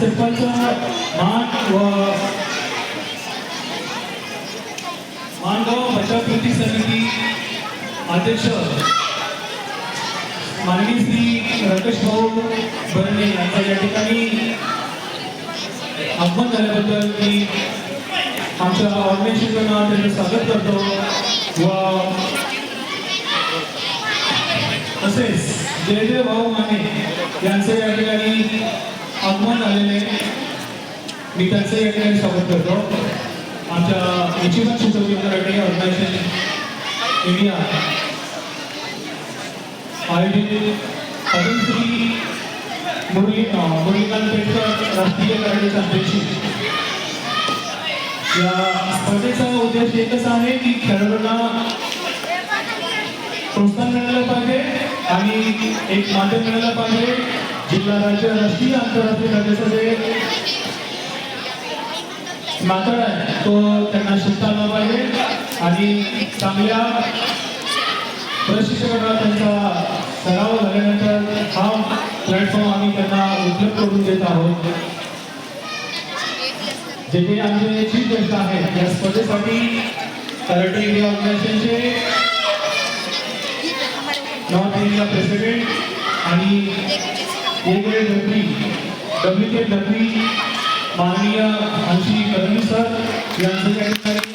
सरपंच माणगाव बचाव कृती समिती अध्यक्ष माननीय श्री राकेश भाऊ बर्णे यांच्या या ठिकाणी आगमन झाल्याबद्दल मी आमच्या ऑर्गनायझेशनला त्यांचं स्वागत करतो व तसेच जयदेव भाऊ माने यांचं या ठिकाणी आगमन झालेले मी त्यांचं या ठिकाणी स्वागत करतो. आमच्या निश्चित सुचवली मराठी ऑर्गनायझेशन इंडिया आयोजित पद्मश्री मुरलीकांत पेटकर राष्ट्रीय कराटे चॅम्पियनशिप या स्पर्धेचा उद्देश एकच आहे की खेळाडूंना प्रोत्साहन मिळालं पाहिजे आणि एक माध्यम मिळालं पाहिजे जिल्हा राज्य राष्ट्रीय आंतरराष्ट्रीय दर्जाचा जे मात्र आहे तो त्यांना शिकता आला पाहिजे आणि चांगल्या प्रशिक्षकांना त्यांचा सराव झाल्यानंतर हा प्लॅटफॉर्म आम्ही त्यांना उपलब्ध करून देत आहोत. जे काही आमचे चीफ गेस्ट आहेत या स्पर्धेसाठी कराटे इंडिया ऑर्गनायझेशनचे नॉर्थ इंडिया प्रेसिडेंट आणि वेगवेगळे डब्ल्यूके माननीय अंशी कर्मी सर यांचं